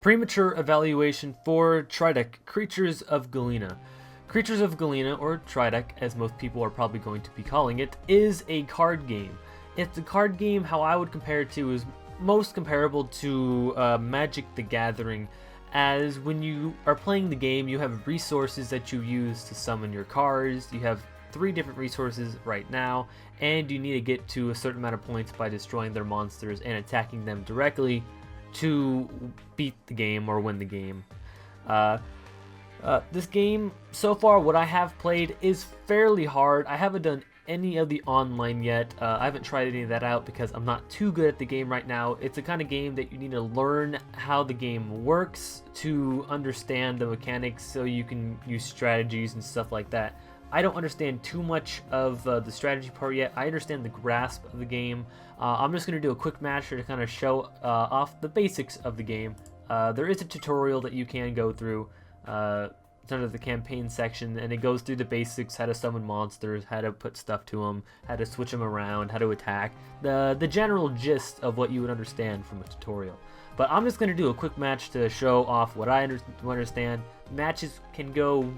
Premature evaluation for Tridek Creatures of Galena. Creatures of Galena, or Tridek, as most people are probably going to be calling it, is a card game. It's a card game. How I would compare it to is most comparable to Magic the Gathering, as when you are playing the game, you have resources that you use to summon your cards. You have 3 different resources right now, and you need to get to a certain amount of points by destroying their monsters and attacking them directly to beat the game or win the game. This game, so far, what I have played is fairly hard. I haven't done any of the online yet. I haven't tried any of that out because I'm not too good at the game right now. It's a kind of game that you need to learn how the game works to understand the mechanics so you can use strategies and stuff like that. I don't understand too much of the strategy part yet. I understand the grasp of the game. I'm just going to do a quick match to kind of show off the basics of the game. There is a tutorial that you can go through. It's under the campaign section, and it goes through the basics: how to summon monsters, how to put stuff to them, how to switch them around, how to attack. The general gist of what you would understand from a tutorial. But I'm just going to do a quick match to show off what I understand. Matches can go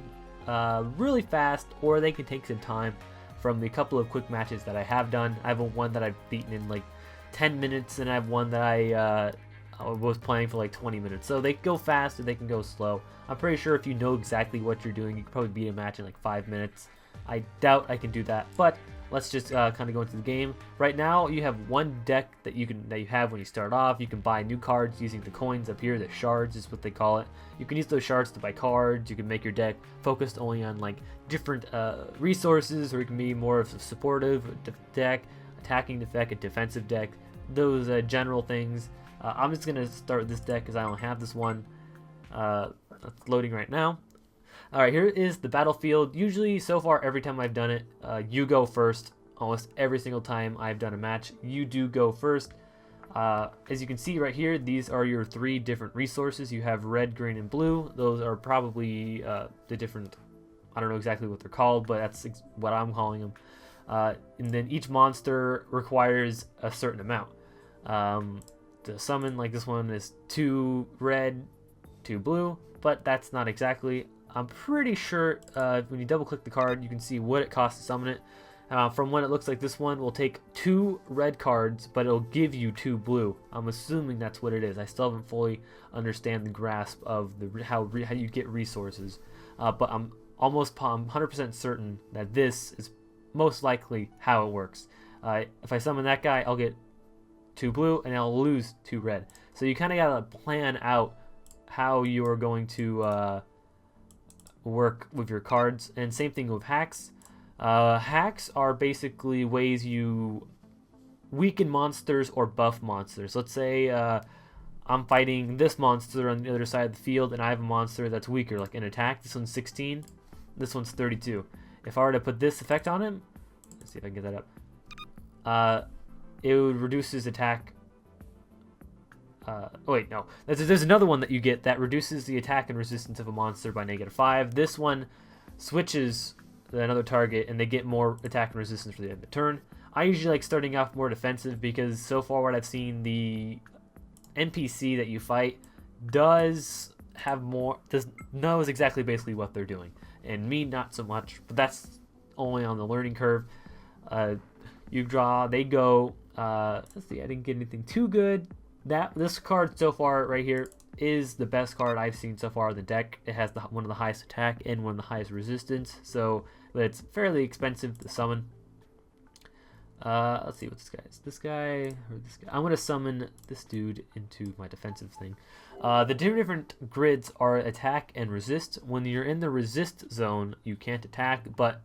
really fast, or they can take some time. From the couple of quick matches that I have done, I have one that I've beaten in like 10 minutes, and I have one that I was playing for like 20 minutes. So they can go fast or they can go slow. I'm pretty sure if you know exactly what you're doing, you can probably beat a match in like 5 minutes. I doubt I can do that, but let's just kind of go into the game. Right now, you have one deck that you have when you start off. You can buy new cards using the coins up here. The shards is what they call it. You can use those shards to buy cards. You can make your deck focused only on like different resources, or you can be more of a supportive deck, attacking deck, a defensive deck. Those general things. I'm just gonna start this deck because I don't have this one. It's loading right now. Alright, here is the battlefield. Usually, so far, every time I've done it, you go first. Almost every single time I've done a match, you do go first. As you can see right here, these are your 3 different resources. You have red, green, and blue. Those are probably the different, I don't know exactly what they're called, but that's what I'm calling them. And then each monster requires a certain amount. To summon, like this one is 2 red, 2 blue, but that's not exactly. I'm pretty sure when you double click the card, you can see what it costs to summon it. From what it looks like, this one will take 2 red cards, but it'll give you 2 blue. I'm assuming that's what it is. I still haven't fully understand the grasp of how you get resources, but I'm 100% certain that this is most likely how it works. If I summon that guy, I'll get 2 blue, and I'll lose 2 red. So you kind of gotta plan out how you're going to work with your cards. And same thing with hacks. Hacks are basically ways you weaken monsters or buff monsters. Let's say I'm fighting this monster on the other side of the field, and I have a monster that's weaker, like an attack. This one's 16, this one's 32. If I were to put this effect on him, let's see if I can get that up. It would reduce his attack. Oh wait, no. There's another one that you get that reduces the attack and resistance of a monster by -5. This one switches another target, and they get more attack and resistance for the end of the turn. I usually like starting off more defensive because so far what I've seen, the NPC that you fight knows exactly basically what they're doing, and me not so much. But that's only on the learning curve. You draw, they go. Let's see, I didn't get anything too good. This card so far right here is the best card I've seen so far in the deck. It has one of the highest attack and one of the highest resistance, so but it's fairly expensive to summon. Let's see what this guy is. This guy or this guy. I'm gonna summon this dude into my defensive thing. The different grids are attack and resist. When you're in the resist zone, you can't attack, but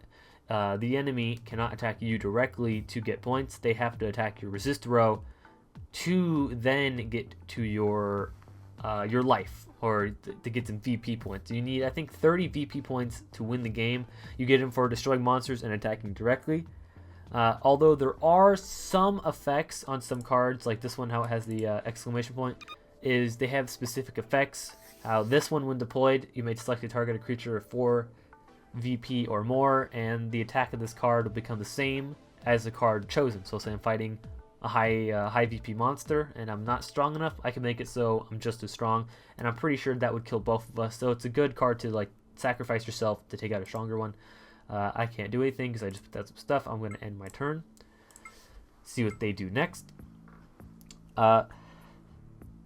the enemy cannot attack you directly to get points. They have to attack your resist row to then get to your life, or to get some VP points. You need, I think, 30 VP points to win the game. You get them for destroying monsters and attacking directly. Although there are some effects on some cards, like this one, how it has the exclamation point, is they have specific effects. How this one, when deployed, you may select a target creature of 4 VP or more, and the attack of this card will become the same as the card chosen. So say I'm fighting high VP monster, and I'm not strong enough, I can make it so I'm just as strong, and I'm pretty sure that would kill both of us. So it's a good card to like sacrifice yourself to take out a stronger one. I can't do anything because I just put out some stuff. I'm going to end my turn. See what they do next.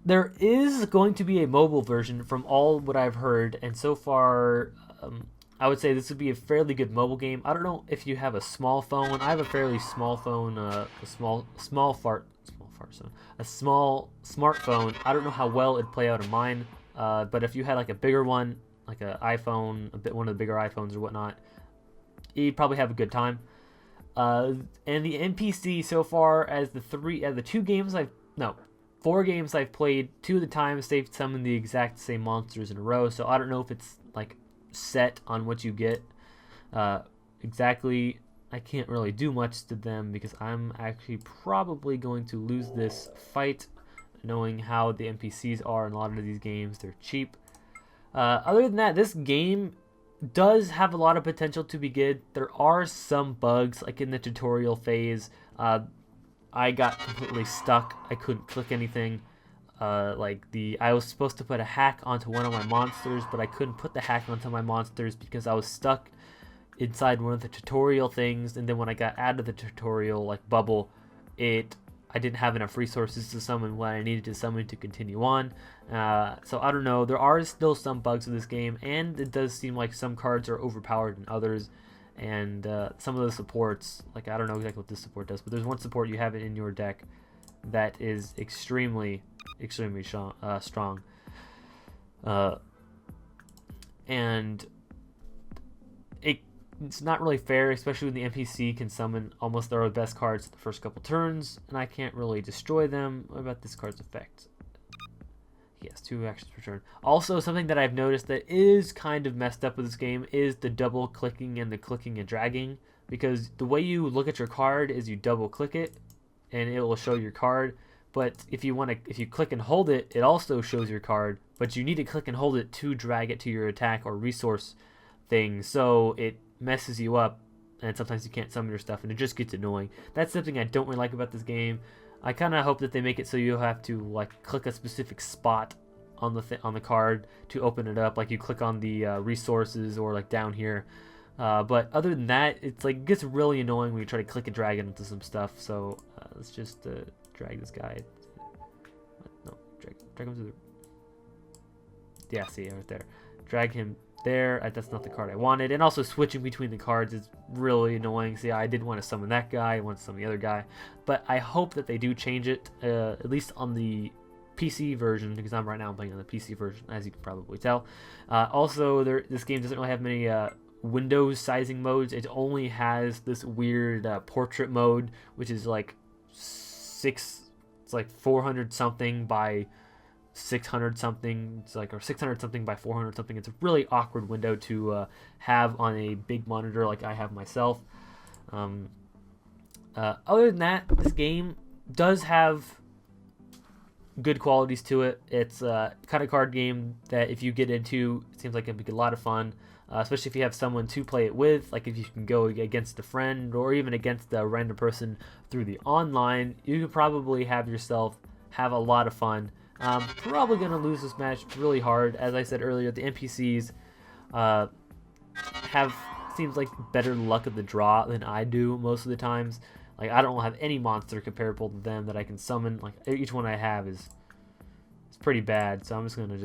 There is going to be a mobile version from all what I've heard, and so far, I would say this would be a fairly good mobile game. I don't know if you have a small phone. I have a fairly small phone, a small smartphone. I don't know how well it'd play out in mine, but if you had like a bigger one, like an iPhone, one of the bigger iPhones or whatnot, you'd probably have a good time. And the NPC so far, as the 4 games I've played, 2 of the times they've summoned the exact same monsters in a row. So I don't know if it's like set on what you get exactly. I can't really do much to them because I'm actually probably going to lose this fight, knowing how the NPCs are in a lot of these games. They're cheap. Other than that, this game does have a lot of potential to be good. There are some bugs, like in the tutorial phase. I got completely stuck. I couldn't click anything. I was supposed to put a hack onto one of my monsters, but I couldn't put the hack onto my monsters because I was stuck inside one of the tutorial things. And then when I got out of the tutorial bubble, I didn't have enough resources to summon what I needed to summon to continue on. So I don't know. There are still some bugs in this game, and it does seem like some cards are overpowered than others. And some of the supports, I don't know exactly what this support does, but there's one support you have it in your deck that is extremely strong. And it's not really fair, especially when the NPC can summon almost their best cards the first couple turns, and I can't really destroy them. What about this card's effect? Yes, 2 actions per turn. Also, something that I've noticed that is kind of messed up with this game is the double clicking and the clicking and dragging, because the way you look at your card is you double click it and it will show your card. But if you click and hold it, it also shows your card, but you need to click and hold it to drag it to your attack or resource thing, so it messes you up, and sometimes you can't summon your stuff, and it just gets annoying. That's something I don't really like about this game. I kind of hope that they make it so you'll have to click a specific spot on the card to open it up, like you click on the resources or down here. But other than that, it's it gets really annoying when you try to click and drag it into some stuff. So let's just drag this guy. No, drag him to the. Yeah, see right there. Drag him there. That's not the card I wanted. And also switching between the cards is really annoying. See, I didn't want to summon that guy. I want to summon the other guy. But I hope that they do change it, at least on the PC version, because right now I'm playing on the PC version, as you can probably tell. Also, this game doesn't really have many Windows sizing modes. It only has this weird portrait mode, which is it's 400 something by 600 something. It's or 600 something by 400 something. It's a really awkward window to have on a big monitor like I have myself. Other than that, this game does have good qualities to it. It's a kind of card game that if you get into, it seems like it'd be a lot of fun, especially if you have someone to play it with. If you can go against a friend or even against a random person through the online, you could probably have a lot of fun. Probably going to lose this match really hard. As I said earlier, the NPCs seems like better luck of the draw than I do most of the times. I don't have any monster comparable to them that I can summon. Each one I have is pretty bad. So I'm just gonna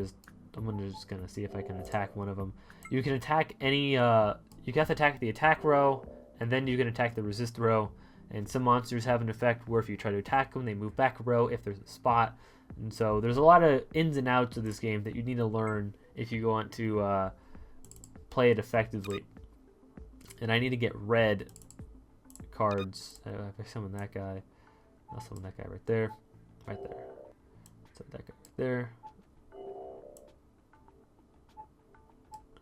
see if I can attack one of them. You can attack any. You have to attack the attack row, and then you can attack the resist row. And some monsters have an effect where if you try to attack them, they move back a row if there's a spot. And so there's a lot of ins and outs of this game that you need to learn if you want to play it effectively. And I need to get red cards. If I summon that guy, I'll summon that guy right there. Summon that guy right there.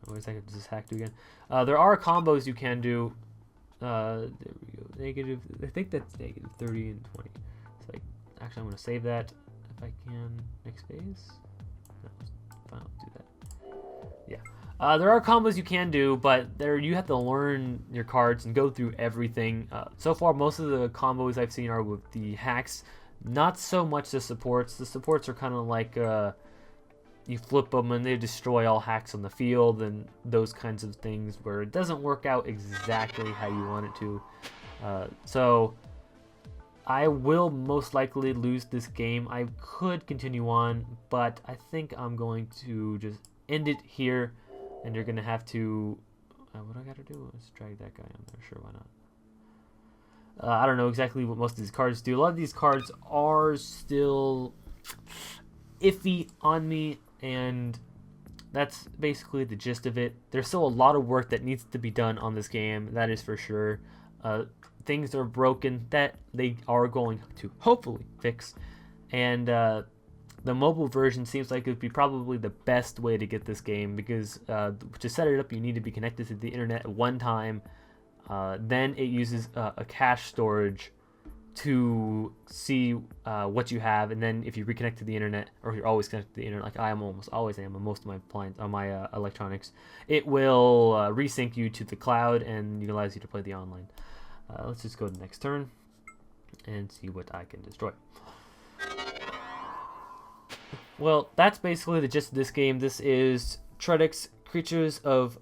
What does this hack do again? There are combos you can do. There we go. Negative. I think that's negative 30 and 20. So actually, I'm going to save that if I can. Next phase. No, fine, I'll do that. Yeah. There are combos you can do, but there you have to learn your cards and go through everything. So far, most of the combos I've seen are with the hacks, not so much the supports. The supports are kind of like you flip them and they destroy all hacks on the field and those kinds of things where it doesn't work out exactly how you want it to. So I will most likely lose this game. I could continue on, but I think I'm going to just end it here. And you're going to have to... what do I got to do? Let's drag that guy on there. Sure, why not? I don't know exactly what most of these cards do. A lot of these cards are still iffy on me, and that's basically the gist of it. There's still a lot of work that needs to be done on this game, that is for sure. Things are broken that they are going to hopefully fix, and the mobile version seems like it would be probably the best way to get this game, because to set it up you need to be connected to the internet at one time. Then it uses a cache storage to see what you have, and then if you reconnect to the internet, or if you're always connected to the internet, like I am almost always am on most of my electronics, it will resync you to the cloud and utilize you to play the online. Let's just go to the next turn and see what I can destroy. Well, that's basically the gist of this game. This is Tridek Creatures of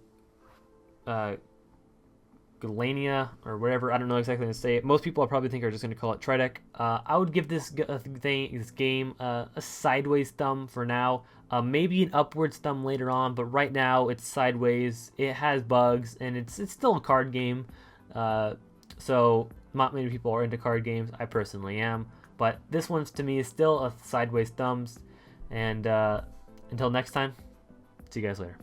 Galena, or whatever. I don't know exactly how to say it. Most people I probably think are just going to call it Tridek. I would give this game a sideways thumb for now. Maybe an upwards thumb later on, but right now it's sideways. It has bugs, and it's still a card game. So not many people are into card games. I personally am. But this one's, to me, is still a sideways thumbs. And until next time, see you guys later.